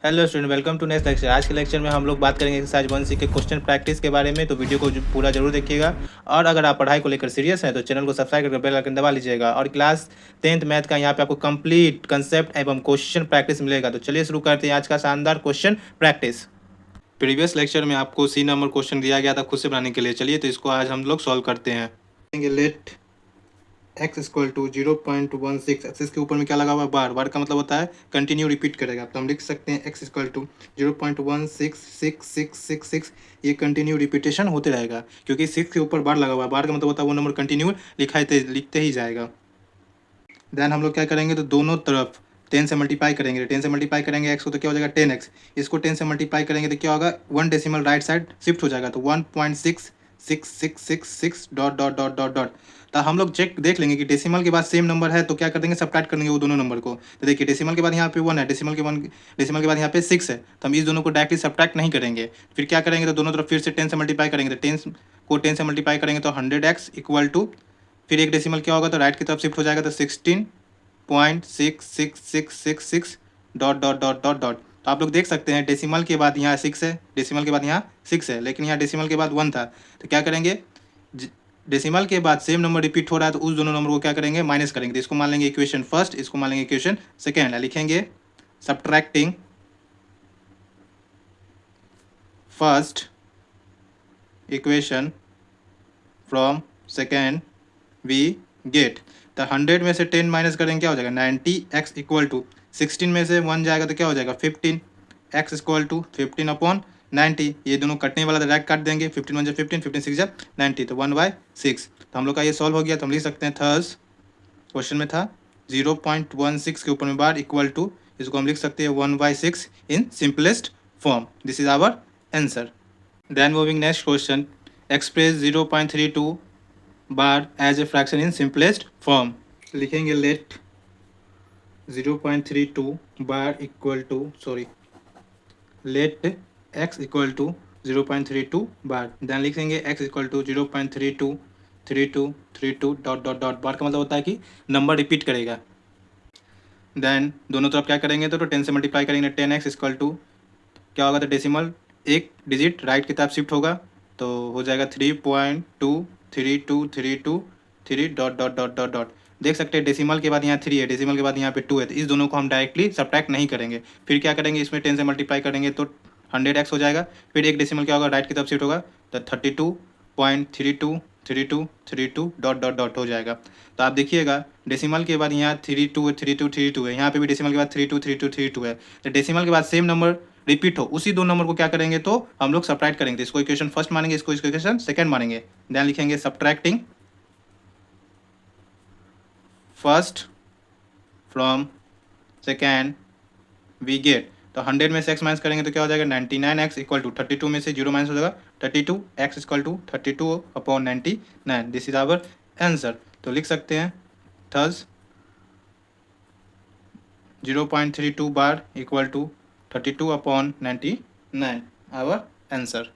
Hello student, welcome to next lecture. आज के lecture में हम लोग बात करेंगे एक्सरसाइज 1C के क्वेश्चन प्रैक्टिस के बारे में। तो वीडियो को पूरा जरूर देखिएगा। और अगर आप पढ़ाई को लेकर सीरियस हैं तो चैनल को सब्सक्राइब करके बेल आइकन दबा लीजिएगा। और क्लास 10th मैथ का यहाँ पे आपको कंप्लीट कंसेप्ट एवं क्वेश्चन प्रैक्टिस मिलेगा। तो चलिए शुरू करते हैं आज का शानदार क्वेश्चन प्रैक्टिस। प्रीवियस लेक्चर में आपको सी नंबर क्वेश्चन दिया गया था खुद से बनाने के लिए। चलिए तो इसको आज हम लोग सॉल्व करते हैं। Let x equal to 0.16। Axis के ऊपर में क्या लगा हुआ है? बार। बार का मतलब होता है कंटिन्यू रिपीट करेगा। तो हम लिख सकते हैं x इक्वल टू 0.166666। ये कंटिन्यू रिपीटेशन होते रहेगा क्योंकि 6 के ऊपर बार लगा हुआ है। बार का मतलब होता है वो नंबर कंटिन्यू लिखते ही जाएगा। देन हम लोग क्या करेंगे, तो दोनों तरफ 10 से मल्टीप्लाई करेंगे। 10 से मल्टीप्लाई करेंगे x को तो क्या हो जाएगा 10x। इसको 10 से मल्टीप्लाई करेंगे तो क्या होगा, 1 डेसिमल राइट साइड शिफ्ट हो जाएगा। तो 1.6666 dot dot dot dot dot. तो हम लोग चेक देख लेंगे कि डेसिमल के बाद सेम नंबर है तो क्या कर देंगे, सब्ट्रैक्ट करेंगे वो दोनों नंबर को। तो देखिए डेसिमल के बाद यहाँ पे 1 है, डेसिमल के बाद यहाँ पे 6 है। तो हम इस दोनों को डायरेक्टली सब्ट्रैक्ट नहीं करेंगे। फिर क्या करेंगे, तो दोनों तरफ फिर से 10 से मल्टीप्लाई करेंगे। तो 10 को 10 से मल्टीप्लाई करेंगे तो 100x इक्वल टू, फिर एक डेसिमल क्या होगा तो राइट की तरफ शिफ्ट हो जाएगा। तो 16.6666 dot dot dot dot dot. तो आप लोग देख सकते हैं डेसिमल के बाद यहाँ 6 है, डेसिमल के बाद यहाँ 6 है, लेकिन यहाँ डेसिमल के बाद 1 था। तो क्या करेंगे, डेसिमल के बाद सेम नंबर रिपीट हो रहा है तो उस दोनों नंबर को क्या करेंगे, माइनस करेंगे। तो इसको मान लेंगे इक्वेशन फर्स्ट, इसको मान लेंगे इक्वेशन सेकेंड। लिखेंगे subtracting first equation from second we get. तो 100 में से 10 माइनस करेंगे क्या हो जाएगा 90x इक्वल टू 16 में से 1 जाएगा तो क्या हो जाएगा 15। x equal to 15/90। ये दोनों कटने वाला डायरेक्ट काट देंगे। 15 1 जा 15, 15 6 जा 90, तो 1/6। तो हम लोग का ये सॉल्व हो गया। तो हम लिख सकते हैं थर्स क्वेश्चन में था 0.16 के ऊपर में बार इक्वल टू, इसको हम लिख सकते हैं 1/6 in simplest form. This is our answer. Then moving next question, express 0.32 bar as a fraction in simplest form. लिखेंगे let 0.32 bar equal to let x equal to 0.32 bar. Then लिखेंगे x equal to 0.323232 dot dot dot. Bar का मतलब होता है कि number repeat करेगा। Then दोनों तरफ क्या करेंगे, तो 10 से मल्टीप्लाई करेंगे। 10x इक्वल टू क्या होगा, तो डेसिमल एक डिजिट राइट की तरफ शिफ्ट होगा तो हो जाएगा 3.23232 dot dot dot dot dot. देख सकते हैं डेसिमल के बाद यहाँ 3 है, डेसिमल के बाद यहाँ पे 2 है। तो इस दोनों को हम डायरेक्टली सब्ट्रैक्ट नहीं करेंगे। फिर क्या करेंगे, इसमें 10 से मल्टीप्लाई करेंगे तो 100x हो जाएगा। फिर एक डेसिमल क्या होगा, राइट की तरफ शिफ्ट होगा तो 32.323232 डॉट डॉट डॉट हो जाएगा। तो आप देखिएगा डेसिमल के बाद यहाँ 32 है, यहाँ पे भी डेसिमल के बाद 32 है। तो डेसिमल के बाद सेम नंबर रिपीट हो, उसी दो नंबर को क्या करेंगे, तो हम लोग सब्ट्रैक्ट करेंगे। इसको इक्वेशन फर्स्ट मानेंगे, इसको इक्वेशन सेकंड मानेंगे। देन लिखेंगे subtracting first from second we get. तो 100 में से x माइनस करेंगे तो क्या हो जाएगा 99x इक्वल टू 32 में से 0 माइनस हो जाएगा 32x equal to 32/99। This is our answer. तो लिख सकते हैं thus 0.32 bar equal to 32/99 our answer.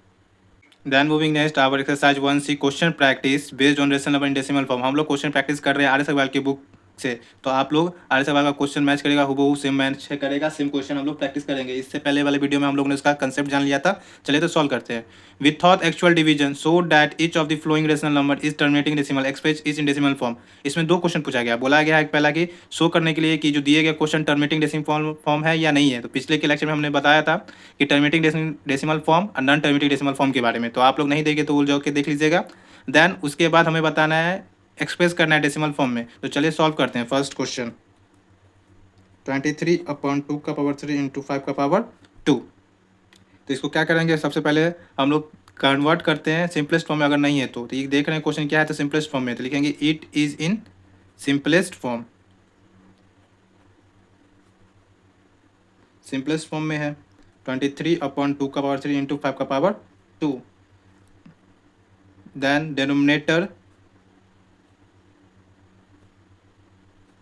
Then moving next our exercise 1C question practice based on rational number in decimal form. हम लोग क्वेश्चन प्रैक्टिस कर रहे हैं आर्य सवाल की बुक से। तो आप लोग आर्य सवाल का क्वेश्चन मैच करेगा, हुबहू सेम मैच करेगा, सेम क्वेश्चन हम लोग प्रैक्टिस करेंगे। इससे पहले वाले वीडियो में हम लोग ने उसका कंसेप्ट जान लिया था। चलिए तो सॉल्व करते हैं। Without actual division so that each of the flowing rational number is terminating decimal express is in decimal form. इसमें दो क्वेश्चन पूछा गया। बोला गया है पहला कि शो करने के लिए कि जो दिए गए क्वेश्चन टर्मिनेटिंग डेसिमल फॉर्म है या नहीं है। तो पिछले के लेक्चर में हमने बताया था कि टर्मिनेटिंग डेसिमल फॉर्म और नॉन टर्मिनेटिंग डेसिमल फॉर्म के बारे में। तो आप लोग नहीं देखे तो वो जाके देख लीजिएगा। देन उसके बाद हमें बताना है, एक्सप्रेस करना है डेसिमल फॉर्म में। तो चलिए सॉल्व करते हैं। First question 23/2 into 5/2। तो इसको क्या करेंगे, सबसे पहले हम लोग कन्वर्ट करते हैं सिंपलेस्ट फॉर्म में। अगर नहीं है तो ये देख रहे हैं क्वेश्चन क्या है, तो सिंपलेस्ट फॉर्म में। तो लिखेंगे it is in simplest form. Simplest form में है 23/2 इंटू 5/2। देन डेनोमिनेटर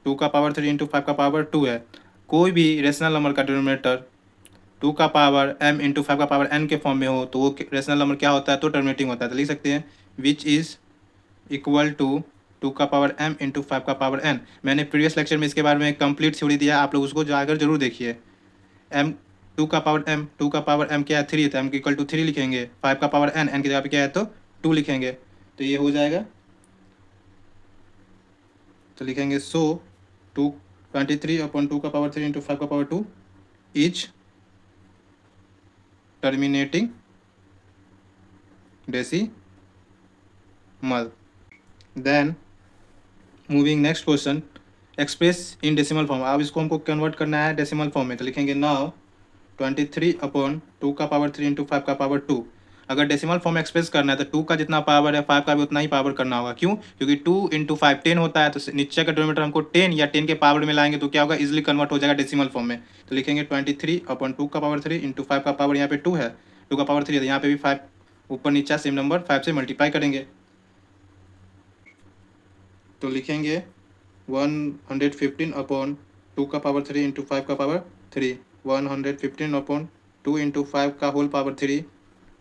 2 इंटू 5/2 है। कोई भी रेशनल नंबर का डिनोमिनेटर 2 इंटू 5 के फॉर्म में हो तो वो रेशनल नंबर क्या होता है, तो टर्मिनेटिंग होता है। तो लिख सकते हैं which is equal to 2 into 5 मैंने प्रीवियस लेक्चर में इसके बारे में कंप्लीट थ्योरी दिया, आप लोग उसको जाकर जरूर देखिए। m टू का पावर m, टू का पावर m क्या है 3, तो m इक्वल टू 3 लिखेंगे। 5 का पावर n, n की जगह पे क्या है तो 2 लिखेंगे, तो ये हो जाएगा। तो लिखेंगे सो 223/2 का पावर 3 इंटू 5 का power 2 is terminating decimal. Then moving next question, express in decimal form. अब इसको हमको कन्वर्ट करना है डेसिमल फॉर्म में, तो लिखेंगे नाउ 23/2 का पावर 3 इंटू 5 का पावर 2। अगर डेसिमल फॉर्म एक्सप्रेस करना है तो 2 का जितना पावर है 5 का भी उतना ही पावर करना होगा। क्यों? क्योंकि 2 इंटू 5 10 होता है, तो नीचे का डिनोमिनेटर हमको 10 या 10 के पावर में लाएंगे तो क्या होगा, इजिली कन्वर्ट हो जाएगा डेसिमल फॉर्म में। तो लिखेंगे 23/2 का पावर 3 इंटू 5 का पावर, यहाँ पे 2 है, 2 का पावर 3 है, तो यहाँ पे भी 5 ऊपर नीचे सेम नंबर 5 से मल्टीप्लाई करेंगे, तो लिखेंगे 115/2 का पावर 3 इंटू 5 का पावर 3, 115/2 इंटू 5 का होल पावर 3,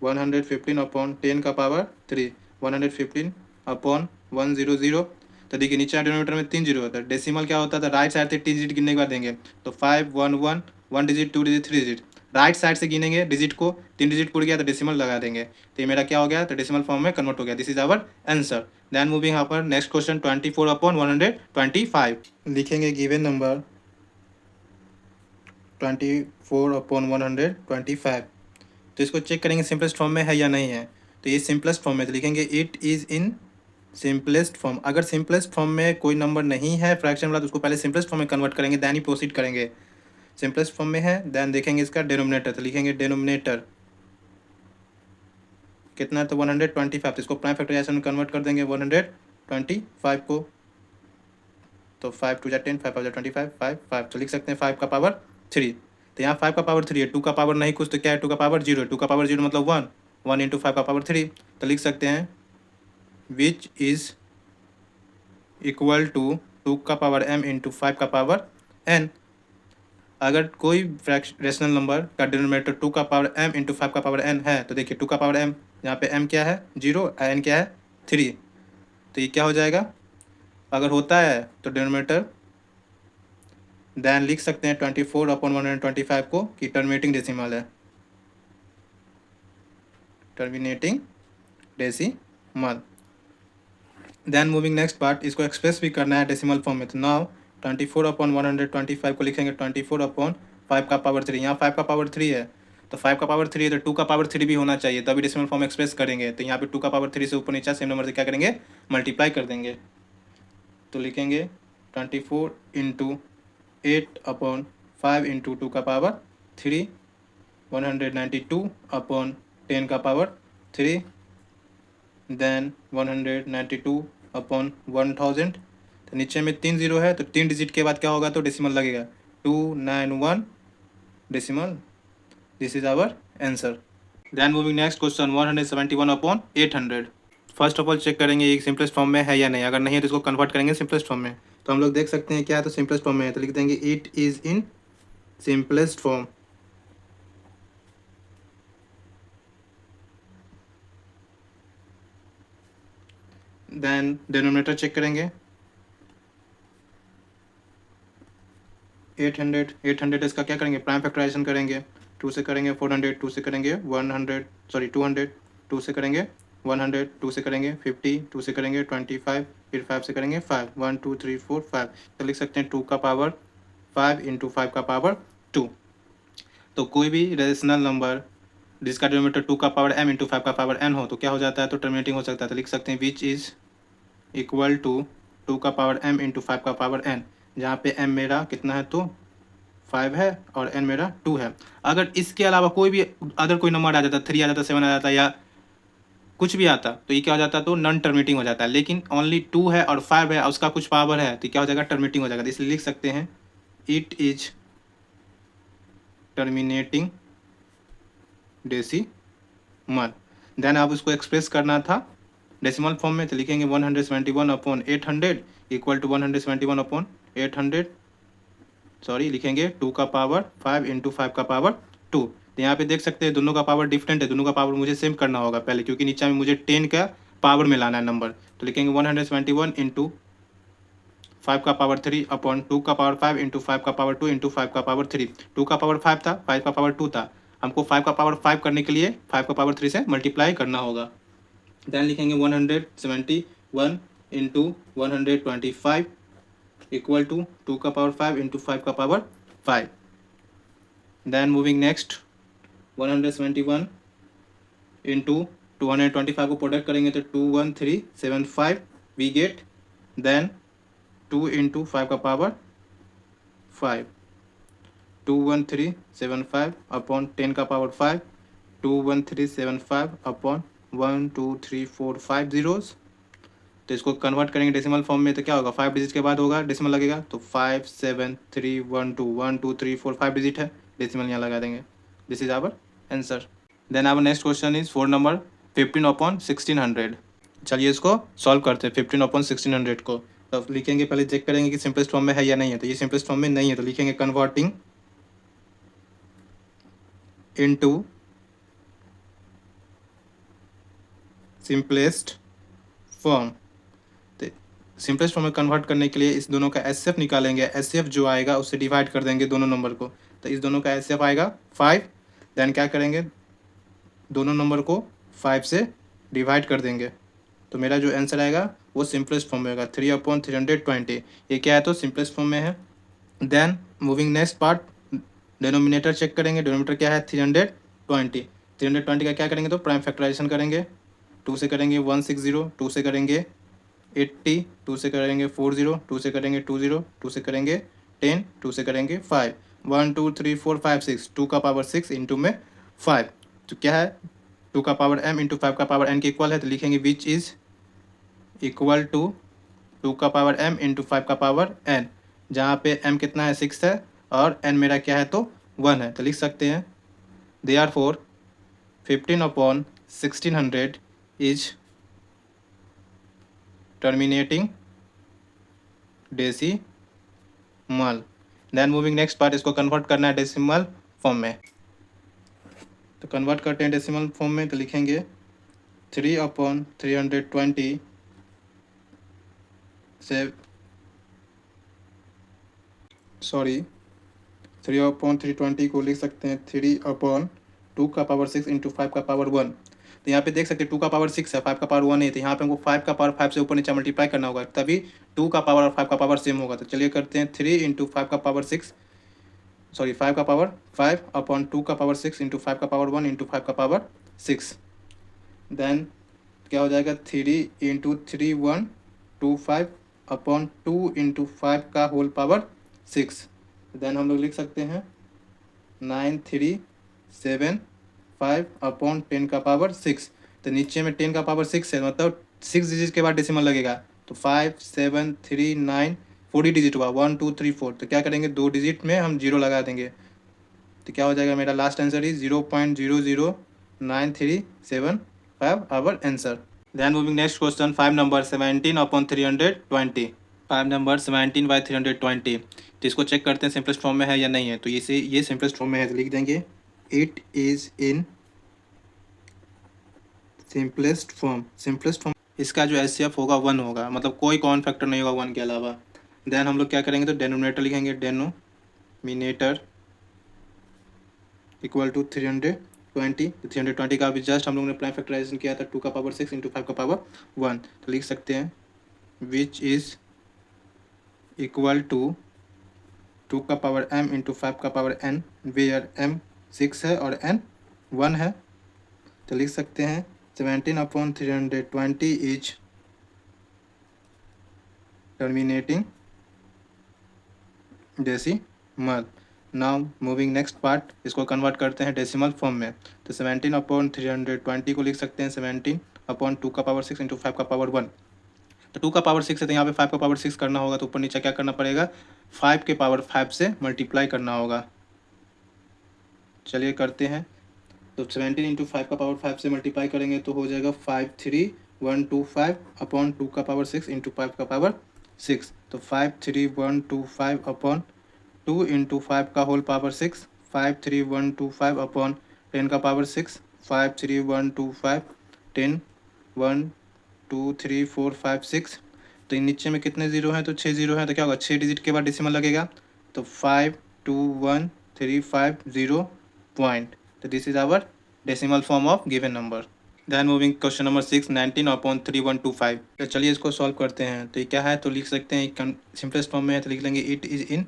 115/10 का पावर 3, 115/100। तो देखिए नीचे डिनोमिनेटर में 3 जीरो होता है, डेसिमल क्या होता है, राइट साइड से 3 डिजिट गिनने के बाद देंगे, तो 5 1 1 1 digit 2 digit 3 digit, right side से गिनेंगे डिजिट को, 3 डिजिट पुर गया तो डेसिमल लगा देंगे, तो ये मेरा क्या हो गया, तो डेसिमल फॉर्म में कन्वर्ट हो गया। This is our answer. Then moving upper next question 24/125 लिखेंगे गिवन नंबर 24/125। तो इसको चेक करेंगे सिंपलेस्ट फॉर्म में है या नहीं है, तो ये सिंपलेस्ट फॉर्म में, तो लिखेंगे it is in simplest form. अगर सिंपलेस्ट फॉर्म में कोई नंबर नहीं है फ्रैक्शन वाला तो उसको पहले सिंपलेस्ट फॉर्म में कन्वर्ट करेंगे, देन ही प्रोसीड करेंगे। सिंपलेस्ट फॉर्म में है, देन देखेंगे इसका डिनोमिनेटर, तो लिखेंगे डिनोमिनेटर कितना है, तो 125, तो इसको प्राइम फैक्टराइजेशन में कन्वर्ट कर देंगे 125 को, तो 5 2 10, 5 5 25, 5 5, तो लिख सकते हैं 5 का पावर 3, तो यहाँ 5 का पावर 3 है, 2 का पावर नहीं कुछ, तो क्या है 2 का पावर 0, 2 का पावर 0 मतलब 1, 1 इंटू 5 का पावर 3, तो लिख सकते हैं विच इज़ इक्वल टू 2 का पावर m इंटू 5 का पावर n। अगर कोई रेशनल नंबर का डिनोमिनेटर 2 का पावर m इंटू 5 का पावर n है, तो देखिए 2 का पावर m, यहाँ पे m क्या है 0, n क्या है 3, तो ये क्या हो जाएगा, अगर होता है तो डिनोमिनेटर देन लिख सकते हैं 24/125 को कि टर्मिनेटिंग डेसिमल है, terminating decimal. Then moving next part, इसको एक्सप्रेस भी करना है डेसिमल फॉर्म में, तो नाउ 24/125 को लिखेंगे 24/5 का पावर 3, यहाँ 5 का पावर 3 है, तो 5 का पावर 3 है तो 2 का पावर 3 भी होना चाहिए, तभी डेसिमल फॉर्म एक्सप्रेस करेंगे, तो यहाँ पे 2 का पावर 3 से ऊपर नीचे सेम नंबर से क्या करेंगे, मल्टीप्लाई कर देंगे, तो लिखेंगे 24 इंटू 8/5 इंटू 2 का पावर 3, 192/10 का पावर 3, देन 192/1000, तो नीचे में 3 जीरो है, तो 3 डिजिट के बाद क्या होगा, तो डेसिमल लगेगा 291 decimal. This is our answer. Then moving next question 171/800। First of all check करेंगे ये सिंपलेस्ट फॉर्म में है या नहीं, अगर नहीं है तो इसको कन्वर्ट करेंगे सिंपलेस्ट फॉर्म में, तो हम लोग देख सकते हैं क्या है, तो सिंपलेस्ट फॉर्म में है, तो लिख देंगे it is in simplest form. Then denominator check करेंगे 800 इसका क्या करेंगे, प्राइम फैक्टराइजेशन करेंगे, 2 से करेंगे 400, 2 से करेंगे 100, सॉरी 200, 2 से करेंगे 100, 2 से करेंगे 50, 2 से करेंगे 25, फिर 5 से करेंगे 5, 1 2 3 4 5, तो लिख सकते हैं 2 का पावर 5 इंटू 5 का पावर 2। तो कोई भी रेशनल नंबर जिसका डिनोमिनेटर 2 का पावर m इंटू 5 का पावर n हो तो क्या हो जाता है, तो टर्मिनेटिंग हो सकता है, तो लिख सकते हैं विच इज़ इक्वल टू 2 का पावर m इंटू 5 का पावर n, जहाँ पे m मेरा कितना है, तो 5 है और n मेरा 2 है। अगर इसके अलावा कोई भी अदर कोई नंबर आ जाता, 3 आ जाता, 7 आ जाता या कुछ भी आता, तो ये क्या हो जाता, तो नॉन टर्मिनेटिंग हो जाता है, लेकिन ओनली 2 है और 5 है और उसका कुछ पावर है, तो क्या हो जाएगा, टर्मिनेटिंग हो जाएगा, तो इसलिए लिख सकते हैं it is terminating decimal. Then आप उसको एक्सप्रेस करना था डेसिमल फॉर्म में, तो लिखेंगे 171/800 इक्वल टू 171/800, सॉरी लिखेंगे 2 का पावर 5 इंटू 5 का पावर 2। तो यहाँ पे देख सकते हैं दोनों का पावर डिफरेंट है, दोनों का पावर मुझे सेम करना होगा पहले, क्योंकि नीचे में मुझे 10 का पावर में लाना है नंबर, तो लिखेंगे 171 इंटू 5 का पावर 3 अपॉन 2 का पावर 5 इंटू 5 का पावर 2 इंटू 5 का पावर 3। 2 का पावर 5 था, 5 का पावर 2 था, हमको 5 का पावर 5 करने के लिए 5 का पावर 3 से मल्टीप्लाई करना होगा। देन लिखेंगे 171 इंटू 125 इक्वल टू 2 का पावर 5 इंटू 5 का power 5। Then moving next 171 into 225 को प्रोडक्ट करेंगे तो 21375 वी गेट। देन 2 इंटू 5 का पावर 5, 21375 अपॉन 10 का पावर 5, 21375 अपॉन 1 2 3 4 5 जीरोस। तो इसको कन्वर्ट करेंगे डेसिमल फॉर्म में तो क्या होगा, 5 डिजिट के बाद होगा डेसिमल लगेगा, तो 5 7 3 1 2 1 2 3 4 5 डिजिट है, डेसिमल यहाँ लगा देंगे। This is our answer. Then our next question is 4 number 15 upon 1600। चलिए इसको सॉल्व करते हैं 15 अपॉन 1600 को। तो लिखेंगे, पहले चेक करेंगे कि सिंपलेस्ट फॉर्म में है या नहीं है, तो ये सिंपलेस्ट फॉर्म में नहीं है, तो लिखेंगे कन्वर्टिंग इनटू सिंपलेस्ट फॉर्म। तो सिंपलेस्ट फॉर्म में कन्वर्ट करने के लिए इस दोनों का एचसीएफ निकालेंगे, एचसीएफ जो आएगा उससे डिवाइड कर देंगे दोनों नंबर को, तो इस दोनों का एचसीएफ आएगा 5। देन क्या करेंगे, दोनों नंबर को 5 से डिवाइड कर देंगे, तो मेरा जो आंसर आएगा वो सिंपलेस्ट फॉर्म में होगा 3 अपॉन 320। ये क्या है, तो सिंपलेस्ट फॉर्म में है। Then moving next part, denominator check करेंगे, डिनोमिनेटर क्या है 320। 320 का क्या करेंगे, तो प्राइम फैक्टराइजेशन करेंगे, 2 से करेंगे 160, 2 से करेंगे 80, 2 से करेंगे 40, 2 से करेंगे 20, 2 से करेंगे 10, 2 से करेंगे 5, 1 2 3 4 5 6, 2 का पावर 6 इंटू में 5, तो क्या है 2 का पावर m इंटू 5 का पावर n के इक्वल है, तो लिखेंगे विच इज इक्वल टू 2 का पावर m इंटू 5 का पावर n, जहाँ पे m कितना है 6 है और n मेरा क्या है तो 1 है, तो लिख सकते हैं therefore 15 upon 1600 is terminating decimal. Then moving next part, इसको कन्वर्ट करना है डेसिमल फॉर्म में, तो कन्वर्ट करते हैं डेसिमल फॉर्म में, तो लिखेंगे 3 अपॉन 320 से 3 अपॉन 320 को लिख सकते हैं 3 अपॉन 2 का पावर 6 इंटू 5 का पावर 1। तो यहाँ पे देख सकते हैं 2 का पावर 6 है, 5 का पावर 1 है, तो यहाँ पे हमको 5 का पावर 5 से ऊपर नीचे मल्टीप्लाई करना होगा, तभी 2 का पावर और 5 का पावर सेम होगा। तो चलिए करते हैं 3 इंटू 5 का पावर 6, 5 का पावर 5 अपॉन 2 का पावर 6 इंटू 5 का पावर 1 इंटू 5 का पावर 6। देन क्या हो जाएगा 3 इंटू 3 125 अपॉन 2 इंटू 5 का होल पावर 6। देन हम लोग लिख सकते हैं 9375 अपॉन 10 का पावर 6, तो नीचे में 10 का पावर 6 है, मतलब 6 डिजिट के बाद डेसिमल लगेगा, तो 5 7 3 9 40 डिजिट हुआ, 1 2 3 4, तो क्या करेंगे 2 डिजिट में हम 0 लगा देंगे, तो क्या हो जाएगा मेरा last answer is 0.00937 our answer. Then moving next question 5 number 17 upon 320, 5 number 17 by 320, तो इसको चेक करते हैं सिंपलेस्ट फॉर्म में है या नहीं है, तो ये सिंपलेस्ट फॉर्म में है, तो लिख देंगे it is in simplest form. Simplest form इसका जो एचसीएफ होगा 1 होगा, मतलब कोई कॉमन फैक्टर नहीं होगा 1 के अलावा। देन हम लोग क्या करेंगे, तो डेनोमिनेटर लिखेंगे, डेनोमिनेटर इक्वल टू 320, 320 का भी जस्ट हम लोग ने प्राइम फैक्टराइजेशन किया था 2 का पावर 6 इंटू 5 का पावर 1, तो लिख सकते हैं विच इज़ इक्वल टू 2 का पावर m इंटू 5 का पावर n, वेयर m 6 है और n 1 है, तो लिख सकते हैं 17 upon 320 is terminating decimal. Now moving next part, इसको कन्वर्ट करते हैं डेसिमल फॉर्म में, तो 17 अपॉन 320 को लिख सकते हैं 17 अपॉन 2 का पावर 6 इंटू 5 का पावर 1, तो 2 का पावर 6 है तो यहाँ पे 5 का पावर 6 करना होगा, तो ऊपर नीचे क्या करना पड़ेगा 5 के पावर 5 से मल्टीप्लाई करना होगा। चलिए करते हैं, तो 17 इंटू 5 का पावर 5 से मल्टीप्लाई करेंगे तो हो जाएगा 53125 अपॉन 2 का पावर 6 इंटू 5 का पावर 6, तो 53125 अपॉन 2 इंटू 5 का होल पावर 6, 53125 अपॉन 10 का पावर 6, 53125 10 1 2 3 4 5 6, तो नीचे में कितने जीरो हैं, तो 6 जीरो हैं, तो क्या होगा 6 डिजिट के बाद डेसिमल लगेगा, तो 521350 पॉइंट। तो this is our decimal form of given number. Then moving question number 6, 19/3125। तो चलिए इसको सॉल्व करते हैं। तो ये क्या है, तो लिख सकते हैं सिंपलेस्ट फॉर्म में है तो लिख लेंगे it is in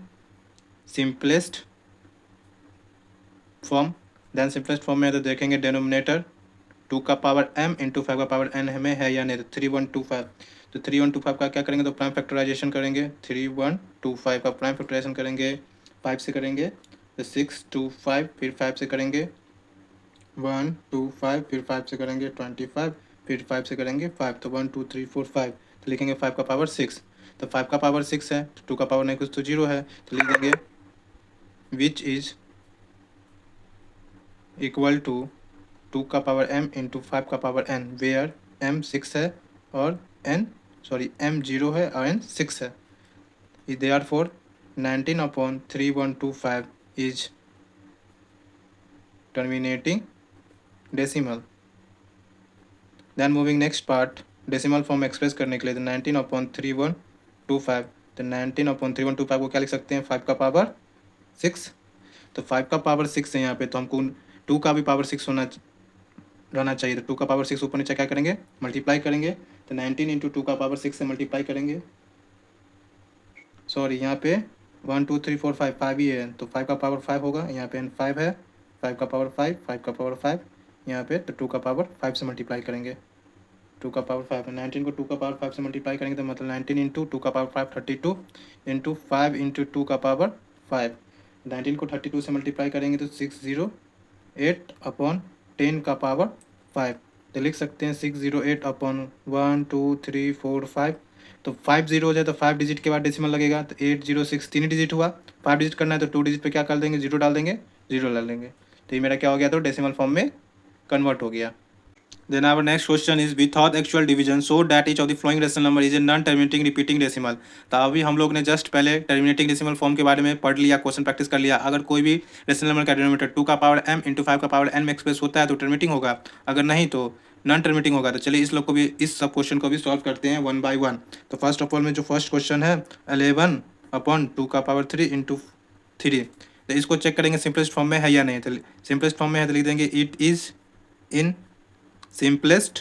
simplest form. Then simplest form में है तो देखेंगे डेनोमिनेटर 2 का पावर m इंटू 5 का पावर n हमें है या नहीं, तो 3125। तो 3125 का क्या करेंगे, तो प्राइम फैक्टराइजेशन करेंगे। 3125 का प्राइम फैक्टराइजेशन करेंगे 5 से करेंगे, तो 625, फिर 5 से करेंगे 125, फिर 5 से करेंगे 25, फिर 5 से करेंगे 5, तो 1 2 3 4 5। तो लिखेंगे 5 का पावर 6। तो 5 का पावर 6 है, तो 2 का पावर नहीं कुछ तो 0 है, तो लिख देंगे विच इज इक्वल टू 2 का पावर m इंटू 5 का पावर n, वेयर m 6 है और m 0 है और n 6 है। Therefore 19/3125 is terminating decimal. Then moving next part, decimal form express करने के लिए, तो 19/3125, तो 19/3125 को क्या लिख सकते हैं, 5 का पावर 6। तो 5 का पावर 6 है यहाँ पे, तो हमको 2 का भी पावर 6 रहना चाहिए। तो 2 का पावर 6 ऊपर नीचे क्या करेंगे, मल्टीप्लाई करेंगे। तो 19 इंटू 2 का पावर 6 से मल्टीप्लाई करेंगे। सॉरी, यहाँ पे 1 2 3 4 5 5 ही है, तो 5 का पावर 5 होगा। यहाँ पे 5 है, 5 का पावर 5, 5 का पावर 5 यहाँ पे, तो 2 का पावर 5 से मल्टीप्लाई करेंगे। 2 का पावर 5 है, 19 को 2 का पावर 5 से मल्टीप्लाई करेंगे, तो मतलब 19 इंटू 2 का पावर 5 32 इंटू 5 इंटू 2 का पावर 5। 19 को 32 से मल्टीप्लाई करेंगे तो 608/10 का पावर 5। तो लिख सकते हैं 608/1 2 3 4 5। तो 5 जीरो हो जाए तो 5 डिजिट के बाद डेसिमल लगेगा, तो 806 3 डिजिट हुआ। 5 डिजिट करना है तो 2 डिजिट पे क्या कर देंगे, 0 डाल देंगे, 0 डाल देंगे। तो ये मेरा क्या हो गया, तो डेसिमल फॉर्म में कन्वर्ट हो गया। Then our next question is without actual division so that each of the following rational number is a non-terminating repeating decimal। तो अभी हम लोग ने जस्ट पहले टर्मिनेटिंग डेसिमल फॉर्म के बारे में पढ़ लिया, क्वेश्चन प्रैक्टिस कर लिया। अगर कोई भी रेशनल नंबर का डिनोमिनेटर 2 का पावर m इंटू 5 का पावर n में एक्सप्रेस होता है तो टर्मिनेटिंग होगा, अगर नहीं तो नॉन टर्मिनेटिंग होगा। तो चलिए इस लोग को भी, इस सब क्वेश्चन को भी सॉल्व करते हैं वन बाय वन। तो फर्स्ट ऑफ ऑल में जो फर्स्ट क्वेश्चन है 11/2 का पावर 3 इंटू 3, तो इसको चेक करेंगे सिंपलेस्ट फॉर्म में है या नहीं। तो सिंपलेस्ट फॉर्म में है तो लिख देंगे it is in simplest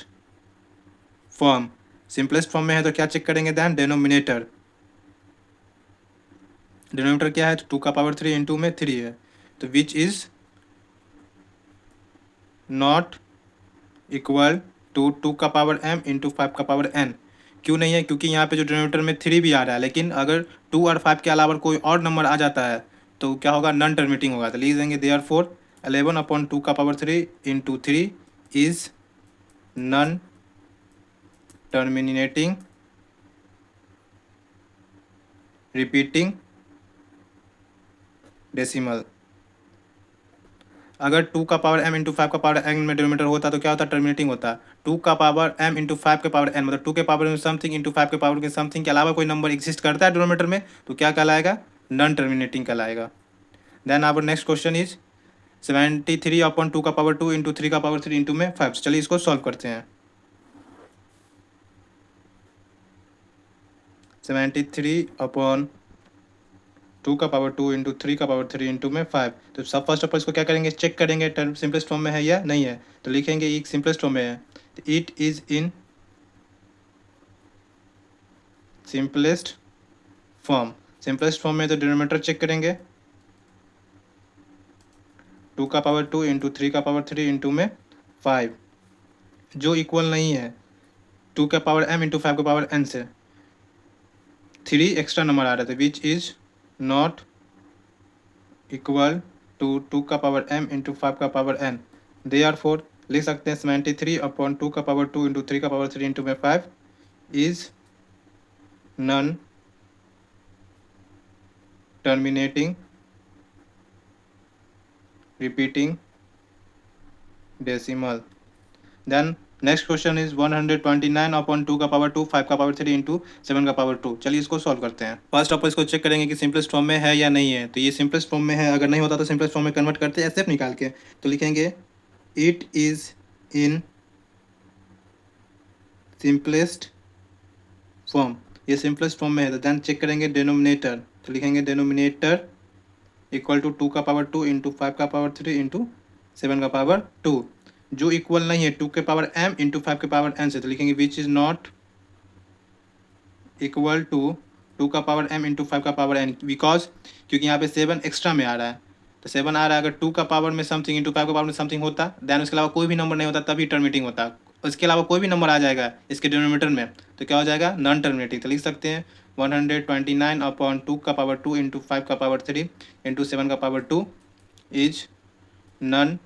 form. Simplest form में है तो क्या चेक करेंगे, दैन डेनोमिनेटर। डिनोमिनेटर क्या है, तो 2 का पावर 3 इंटू में 3 है, तो which is not equal to 2 का पावर m इंटू 5 का पावर n। क्यों नहीं है, क्योंकि यहाँ पे जो डिनोमिनेटर में 3 भी आ रहा है, लेकिन अगर 2 और 5 के अलावा कोई और नंबर आ जाता है तो क्या होगा, नॉन टर्मिनेटिंग होगा। तो लिख देंगे देयरफॉर 11/2 का power 3 into 3 is non terminating repeating decimal. अगर 2 का पावर m इंटू 5 का पावर n में डिनोमिनेटर होता तो क्या होता, टर्मिनेटिंग होता। 2 का पावर m इंटू 5 के पावर n मतलब 2 के पावर में समथिंग इंटू 5 के पावर के समथिंग के अलावा कोई नंबर एग्जिस्ट करता है डिनोमिनेटर में तो क्या कहलाएगा, नॉन टर्मिनेटिंग कहलाएगा। Then our next question is 73/2 का पावर 2 इंटू 3 का पावर 3 इंटू में 5। चलिए इसको सॉल्व करते हैं। 73/2 का पावर 2 इंटू 3 का पावर 3 इंटू में 5। तो सब फर्स्ट ऑफ ऑल इसको क्या करेंगे, चेक करेंगे टर्म सिंपलेस्ट फॉर्म में है या नहीं है। तो लिखेंगे एक सिंपलेस्ट फॉर्म में है, तो it is in simplest form. Simplest form में तो डिनोमिनेटर चेक करेंगे, 2 का पावर 2 इंटू 3 का पावर 3 इंटू में 5, जो इक्वल नहीं है 2 का पावर m इंटू 5 का पावर n से। 3 एक्स्ट्रा नंबर आ रहा था which is not equal to 2 का पावर m इंटू 5 का पावर n। देयरफॉर लिख सकते हैं 73/2 का पावर 2 इंटू 3 का पावर 3 इंटू में 5 is non terminating repeating decimal. Then next question is 129/2 का पावर 2 5 का पावर 3 इंटू 7 का पावर 2। चलिए इसको सॉल्व करते हैं। फर्स्ट ऑफ ऑल इसको चेक करेंगे कि सिंपलेस्ट फॉर्म में है या नहीं है। तो ये सिंपलेस्ट फॉर्म में है, अगर नहीं होता तो सिंपलेस्ट फॉर्म में कन्वर्ट करते हैं एसएफ निकाल के। तो लिखेंगे it is in simplest form. ये सिंपलेस्ट फॉर्म में है, तो देन चेक करेंगे डिनोमिनेटर, तो लिखेंगे डिनोमिनेटर इक्वल टू 2 का पावर 2 इंटू 5 का पावर 3 इंटू 7 का पावर 2, जो इक्वल नहीं है 2 के पावर m इंटू 5 के पावर n से, तो लिखेंगे which is not equal to 2 का पावर m इंटू 5 का पावर n, बिकॉज क्योंकि यहाँ पे 7 एक्स्ट्रा में आ रहा है, तो 7 आ रहा है, अगर 2 का पावर में समथिंग इंटू 5 का पावर में समथिंग होता, देन उसके अलावा कोई भी नंबर नहीं होता, तभी टर्मिनेटिंग होता। उसके अलावा कोई भी नंबर आ जाएगा इसके डिनोमिनेटर में, तो क्या हो जाएगा, नॉन टर्मिनेटिंग। तो लिख सकते हैं 129 अपॉन 2 का पावर 2 इंटू 5 का पावर 3 इंटू 7 का power 2 is non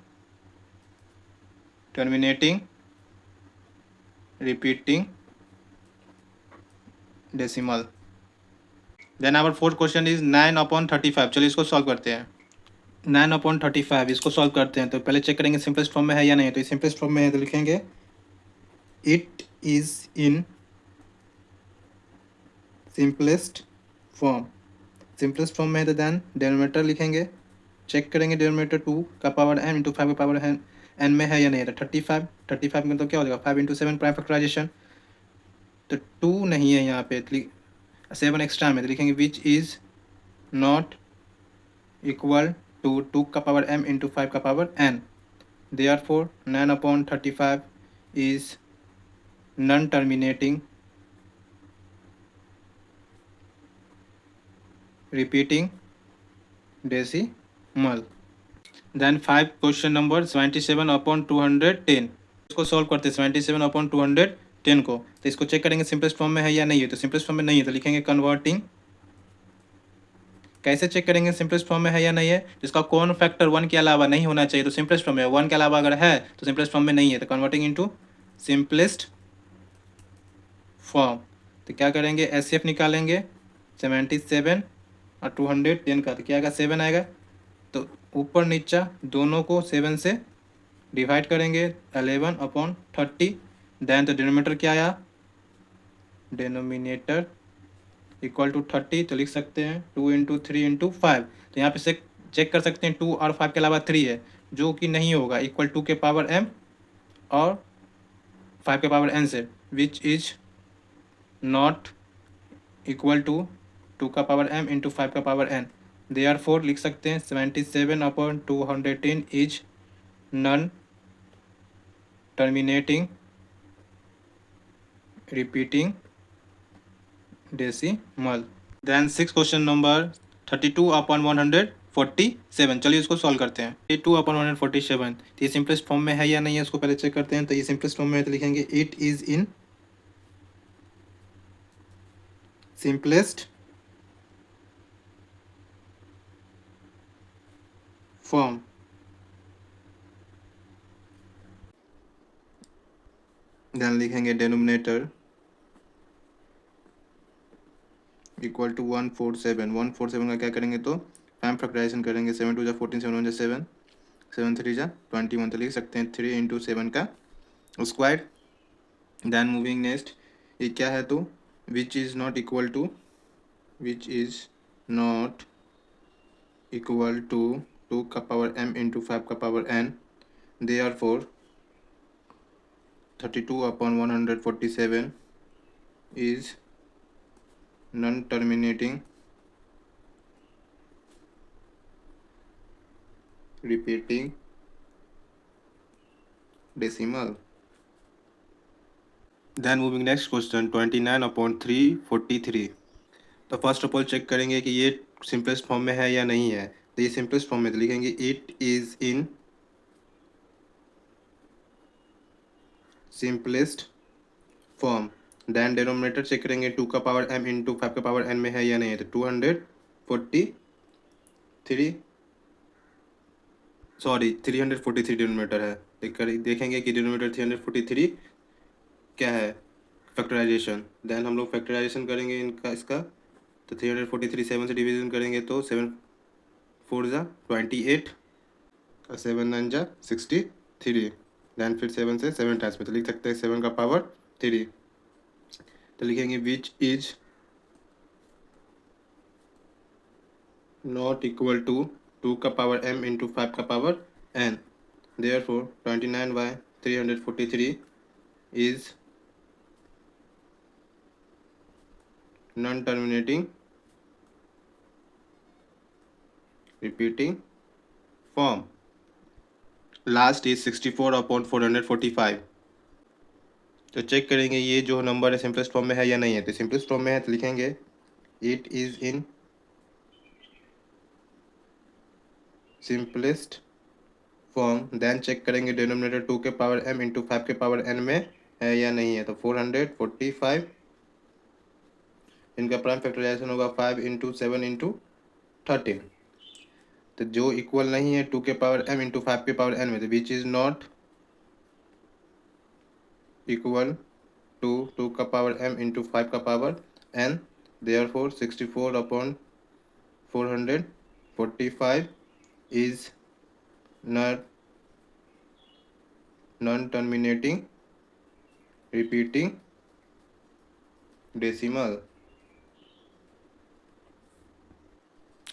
terminating repeating decimal. Then our fourth question is 9 upon 35। चलिए इसको सॉल्व करते हैं। 9 अपॉन 35 इसको सॉल्व करते हैं, तो पहले चेक करेंगे सिंपलेस्ट फॉर्म में है या नहीं। तो सिंपलेस्ट फॉर्म में है, तो लिखेंगे it is in simplest form. Simplest form में है, तो देन डिनोमिनेटर लिखेंगे, चेक करेंगे डिनोमिनेटर 2 का पावर m इंटू 5 का पावर n में है या नहीं है। तो 35 में तो क्या हो जाएगा 5 इंटू 7 प्राइम फैक्टराइजेशन, तो 2 नहीं है यहाँ पे, 7 एक्स्ट्रा में, तो लिखेंगे which is not equal to 2 का पावर m इंटू 5 का power n। Therefore 9 upon 35 is non terminating repeating decimal. Then 5 question number 77 upon 210, इसको सॉल्व करते हैं 77 अपॉन 210 को। तो इसको चेक करेंगे सिंपलेस्ट फॉर्म में है या नहीं है। तो सिंपलेस्ट फॉर्म में नहीं है, तो लिखेंगे कन्वर्टिंग। कैसे चेक करेंगे सिंपलेस्ट फॉर्म में है या नहीं है, जिसका कौन फैक्टर 1 के अलावा नहीं होना चाहिए, तो सिंपलेस्ट फॉर्म में 1 के अलावा अगर है तो सिंपलेस्ट फॉर्म में नहीं है, तो कन्वर्टिंग इनटू सिंपलेस्ट फॉर्म। तो क्या करेंगे, एचसीएफ निकालेंगे 77 और 210 का, तो क्या आएगा 7 आएगा। तो ऊपर नीचा दोनों को 7 से डिवाइड करेंगे 11 अपॉन 30, देन तो डिनोमिनेटर क्या आया, डिनोमिनेटर इक्वल टू 30, तो लिख सकते हैं 2 इंटू 3 इंटू 5। तो यहाँ पे से चेक कर सकते हैं 2 और 5 के अलावा 3 है, जो कि नहीं होगा, इक्वल 2 के पावर m और 5 के पावर n से, which is not equal to 2 का पावर m इंटू 5 का पावर n। देयरफॉर लिख सकते हैं 77 upon 210 is non terminating repeating decimal. Then 6 question number 32 upon 147। चलिए इसको सॉल्व करते हैं। 32 अपॉन 147, तो ये सिंपलेस्ट फॉर्म में है या नहीं है, इसको पहले चेक करते हैं। तो ये सिंपलेस्ट फॉर्म में है, तो लिखेंगे it is in simplest form. Then लिखेंगे डिनोमिनेटर इक्वल टू 147 का क्या करेंगे, तो प्राइम फैक्टराइजेशन करेंगे, 7 2 जा 14, 7 1 जा 7, 7 3 जा 21, तो लिख सकते हैं 3 इंटू 7 का स्क्वायर। देन मूविंग नेक्स्ट, ये क्या है, तो which is not equal to 2 का पावर m इंटू 5 का power n। Therefore 32 upon 147 is non terminating repeating decimal. Then moving next question 29 upon 343। तो फर्स्ट ऑफ ऑल चेक करेंगे कि ये सिंपलेस्ट फॉर्म में है या नहीं है। तो ये सिंपलेस्ट फॉर्म में, तो लिखेंगे it is in simplest form. Then denominator check करेंगे 2 का पावर m इंटू 5 का पावर n में है या नहीं है। तो 343 डिनोमिनेटर है। देखेंगे कि डिनोमिनेटर 343 क्या है, फैक्टराइजेशन। देन हम लोग फैक्टराइजेशन करेंगे इनका इसका, तो 343 7 से डिवीजन करेंगे, तो 7 4 जा 28 और 7 9 जा 63। देन फिर 7 से 7 टाइम्स में, तो लिख सकते हैं 7 का पावर 3। तो लिखेंगे which is not equal to 2 का पावर m इंटू 5 का power n। Therefore 29/343 is non terminating repeating form. Last is 64/445। तो चेक करेंगे ये जो नंबर है सिंपलेस्ट फॉर्म में है या नहीं है। तो सिंपलेस्ट फॉर्म में है तो लिखेंगे it is in simplest form. Then check करेंगे डिनोमिनेटर 2 के पावर m इंटू 5 के पावर n में है या नहीं है। तो 445 इनका प्राइम फैक्टराइजेशन होगा 5 इंटू 7 इंटू 13। तो जो इक्वल नहीं है 2 के पावर m इंटू 5 के पावर n में, तो which is not equal to 2 का पावर m इंटू 5 का power n। Therefore 64/445 is non terminating repeating decimal.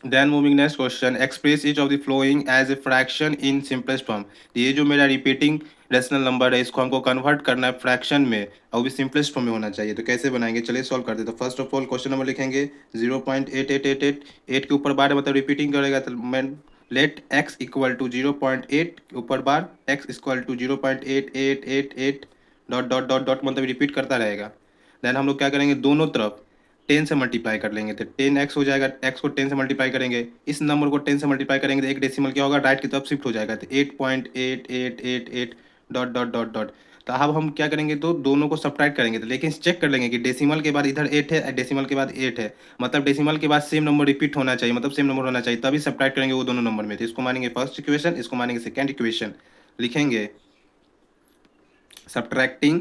Then moving next question, express each of the following as a fraction in simplest form. ये जो मेरा repeating rational number है इसको हमको convert करना है फ्रैक्शन में और वो भी सिंपलेस्ट फॉर्म में होना चाहिए। तो कैसे बनाएंगे, चलिए सॉल्व करते हैं। तो first of all question number लिखेंगे 0.8888। 8 के ऊपर बार मतलब रिपीटिंग करेगा तो मैं लेट x इक्वल टू 0.8 के ऊपर bar x equal to 0.8888 dot dot dot dot मतलब रिपीट करता रहेगा। देन हम लोग क्या करेंगे, दोनों तरफ 10 से मल्टीप्लाई कर लेंगे तो 10x हो जाएगा। x को 10 से मल्टीप्लाई करेंगे, इस नंबर को 10 से मल्टीप्लाई करेंगे तो एक डेसिमल क्या होगा, राइट की तरफ शिफ्ट हो जाएगा। तो 8.8888 डॉट डॉट डॉट डॉट। तो अब हम क्या करेंगे, तो दोनों को सब्ट्रैक्ट करेंगे तो लेकिन चेक कर लेंगे कि डेसिमल के बाद इधर 8 है, डेसिमल के बाद 8 है, मतलब डेसिमल के बाद सेम नंबर रिपीट होना चाहिए, मतलब सेम नंबर होना चाहिए, तभी सब्ट्रैक्ट करेंगे वो दोनों नंबर में। तो इसको मानेंगे फर्स्ट इक्वेशन, इसको मानेंगे सेकेंड इक्वेशन। लिखेंगे subtracting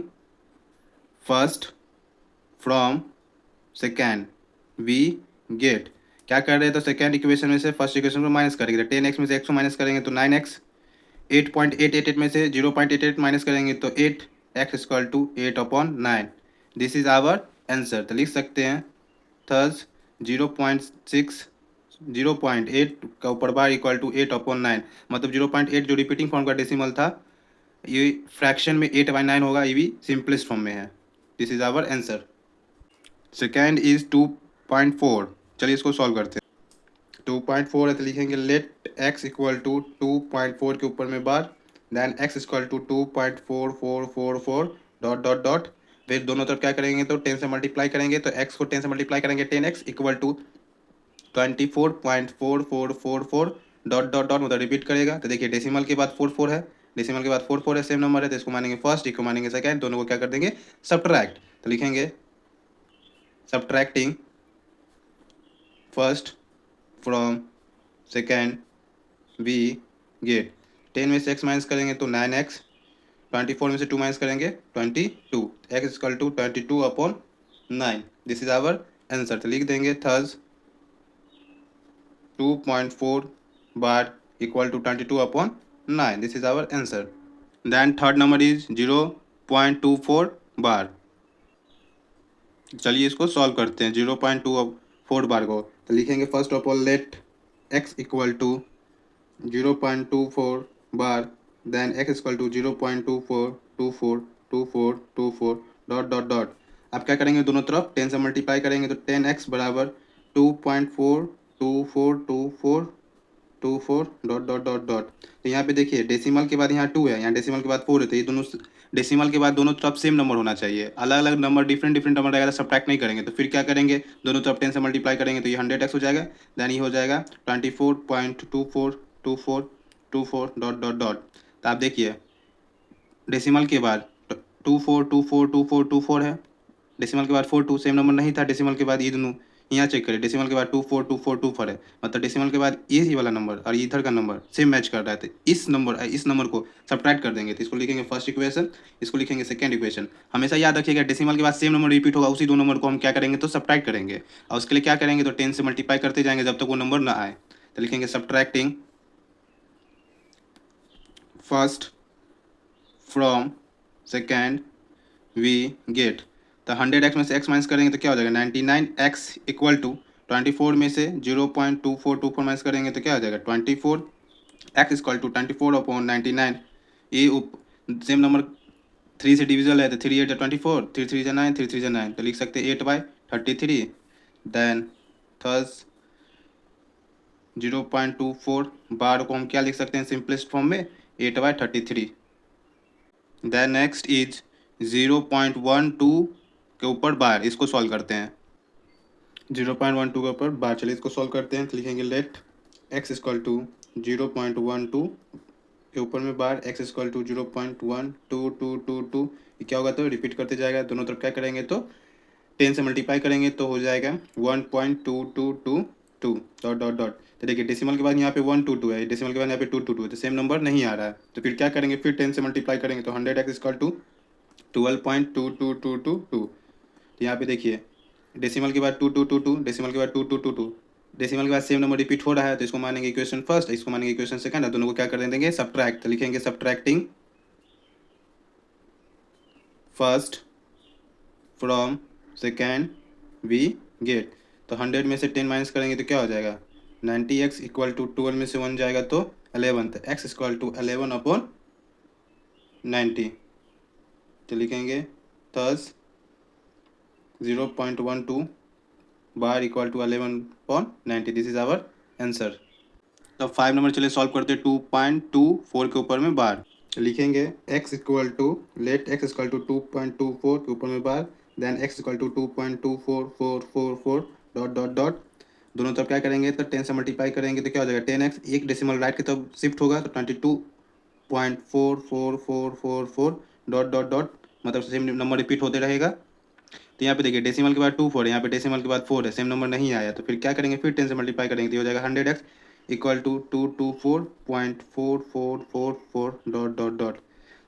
first from second we get. क्या कर रहे हैं, तो सेकेंड इक्वेशन में से फर्स्ट इक्वेशन को माइनस करेंगे। 10x में से x को माइनस करेंगे तो 9x। 8.888 में से 0.88 माइनस करेंगे तो 8x equal to 8/9। This is our answer. तो लिख सकते हैं थर्स 0.8 का ऊपर बार इक्वल टू 8/9, मतलब 0.8 जो रिपीटिंग फॉर्म का डेसिमल था ये फ्रैक्शन में 8/9 होगा, ये भी सिंपलेस्ट फॉर्म में है। This is our answer. Second is 2.4। चलिए इसको सॉल्व करते हैं। 2.4 है तो लिखेंगे लेट x इक्वल टू 2.4 के ऊपर में bar, then x equal to 2.4444 dot dot dot. फिर दोनों तरफ क्या करेंगे, तो 10 से मल्टीप्लाई करेंगे, तो x को 10 से मल्टीप्लाई करेंगे 10x equal to 24.4444 dot dot dot, मतलब रिपीट करेगा। तो देखिए डेसिमल के बाद 44 है, डेसिमल के बाद 44 है, सेम नंबर है, तो इसको मानेंगे फर्स्ट, इसको मानेंगे सेकेंड, दोनों को क्या कर देंगे सब्ट्रैक्ट। तो लिखेंगे subtracting first from second we get. 10 में से x माइनस करेंगे तो 9x। 24 में से 2 माइनस करेंगे 22। x equal to 22/9। This is our answer. तो लिख देंगे thus 2.4 bar equal to 22/9। This is our answer. Then third number is 0.24 bar. चलिए इसको सॉल्व करते हैं 0.24 बार को। तो लिखेंगे first of all let x equal to 0.24 bar, then x equal to 0.24242424 dot dot dot. अब क्या करेंगे, दोनों तरफ 10 से मल्टीप्लाई करेंगे तो 10x बराबर 2.42424 डॉट डॉट डॉट डॉट। तो यहाँ पे देखिए डेसिमल के बाद यहाँ 2 है, यहाँ डेसिमल के बाद 4 है, तो ये दोनों डेसिमल के बाद दोनों तरफ सेम नंबर होना चाहिए। अलग अलग नंबर डिफरेंट डिफरेंट नंबर रहेगा तो सब्ट्रैक्ट नहीं करेंगे। तो फिर क्या करेंगे, दोनों तरफ 10 से मल्टीप्लाई करेंगे तो ये 100x हो जाएगा, देन ये हो जाएगा 24.242424 डॉट डॉट डॉट। तो आप देखिए डेसिमल के बाद 24242424 है, डेसिमल के बाद 42 सेम नंबर नहीं था, डेसिमल के बाद ये दोनों यहाँ चेक करें, डेसिमल के बाद 242424 है, मतलब डेसिमल के बाद ये ही वाला नंबर और इधर का नंबर सेम मैच कर रहा है। तो इस नंबर को सब्ट्रैक्ट कर देंगे। तो इसको लिखेंगे फर्स्ट इक्वेशन, इसको लिखेंगे सेकंड इक्वेशन। हमेशा याद रखिएगा डेसिमल के बाद सेम नंबर रिपीट होगा, उसी दो नंबर को हम क्या करेंगे, तो सब्ट्रैक्ट करेंगे। और उसके लिए क्या करेंगे, तो 10 से मल्टीप्लाई करते जाएंगे जब तक वो नंबर ना आए। तो लिखेंगे subtracting first from second we get. तो 100x में से x माइनस करेंगे तो क्या हो जाएगा 99x इक्वल टू 24 में से 0.2424 माइनस करेंगे तो क्या हो जाएगा 24x इक्वल टू 24/99। ये सेम नंबर 3 से डिविजल है तो 3 8 24, 3 3 9, 3 3 9, तो लिख सकते हैं 8/33। देन थर्स 0.24 बार को हम क्या लिख सकते हैं सिंपलेस्ट फॉर्म में 8/33। देन नेक्स्ट इज 0.12 के ऊपर बार, इसको सॉल्व करते हैं 0.12 के ऊपर बार। चलिए इसको सॉल्व करते हैं। तो लिखेंगे लेट x इक्वल टू 0.12 के ऊपर में बार x इक्वल टू 0.1222, ये क्या होगा तो रिपीट करते जाएगा। दोनों तरफ क्या करेंगे तो 10 से मल्टीप्लाई करेंगे तो हो जाएगा 1.2222 डॉट डॉट डॉट। तो देखिए डेसिमल के बाद यहाँ पे 122 है, डेसिमल के बाद यहाँ पे 222 है, तो सेम नंबर नहीं आ रहा है। तो फिर क्या करेंगे, फिर 10 से मल्टीप्लाई करेंगे तो 100x इक्वल टू 12.2222। तो यहाँ पे देखिए डेसिमल के बाद 2222, डेसिमल के बाद 2222, डेसिमल के बाद सेम नंबर रिपीट हो रहा है, तो इसको मानेंगे इक्वेशन फर्स्ट, इसको मानेंगे इक्वेशन सेकंड, दोनों को क्या कर देंगे सब्ट्रैक्ट। तो लिखेंगे subtracting first from second we get. तो 100 में से 10 माइनस करेंगे तो क्या हो जाएगा 90x इक्वल टू 12 में से 1 जाएगा तो 11, तो x इक्वल टू 11/90। तो लिखेंगे thus 0.12 bar equal to 11/90, this is our answer. तो 5 नंबर चलिए सॉल्व करते हैं 2.24 के ऊपर में बार। लिखेंगे x equal to let x equal to 2.24 के ऊपर में bar, then x equal to 2.24444 dot dot dot. दोनों तरफ क्या करेंगे तो 10 से मल्टीप्लाई करेंगे तो क्या हो जाएगा 10x, एक डेसिमल राइट की तरफ शिफ्ट होगा तो 22.44444 डॉट डॉट डॉट, मतलब सेम नंबर रिपीट होते रहेगा। तो यहाँ पे देखिए डेसिमल के बाद 24 है, यहाँ पे डेसिमल के बाद 4 है, सेम नंबर नहीं आया, तो फिर क्या करेंगे फिर 10 से मल्टीप्लाई करेंगे तो हो जाएगा 100x equal to 224.4444 dot dot dot.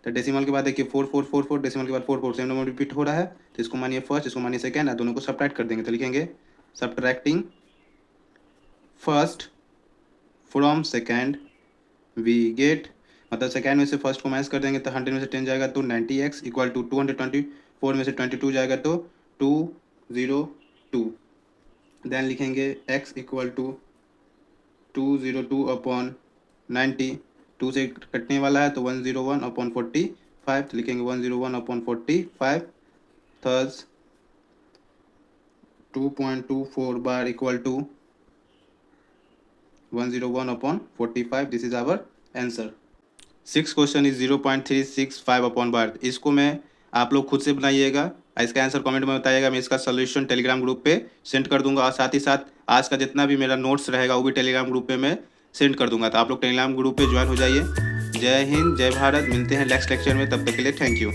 तो डेसिमल के बाद देखिए 4444, डेसिमल के बाद 44, सेम नंबर रिपीट हो रहा है, तो इसको मानिए फर्स्ट, इसको मानिए सेकेंड, दोनों को सब्ट्रैक्ट कर देंगे। तो लिखेंगे subtracting first from second we get, मतलब सेकेंड में से फर्स्ट को माइनस कर देंगे तो 100 में से 10 जाएगा तो 90x इक्वल टू 224 में से 22 जाएगा तो 202। देन लिखेंगे x इक्वल टू 202/90, 2 से कटने वाला है तो 101/45, तो लिखेंगे 101/45, thus 2.24 bar equal to 101/45, this is our answer. 6 question is 0.365/बार। इसको मैं आप लोग खुद से बनाइएगा, इसका आंसर कमेंट में बताइएगा, मैं इसका सोल्यूशन टेलीग्राम ग्रुप पे सेंड कर दूंगा, और साथ ही साथ आज का जितना भी मेरा नोट्स रहेगा वो भी टेलीग्राम ग्रुप पे मैं सेंड कर दूंगा। तो आप लोग टेलीग्राम ग्रुप पे ज्वाइन हो जाइए। जय हिंद, जय भारत, मिलते हैं नेक्स्ट लेक्चर में, तब तक के लिए थैंक यू।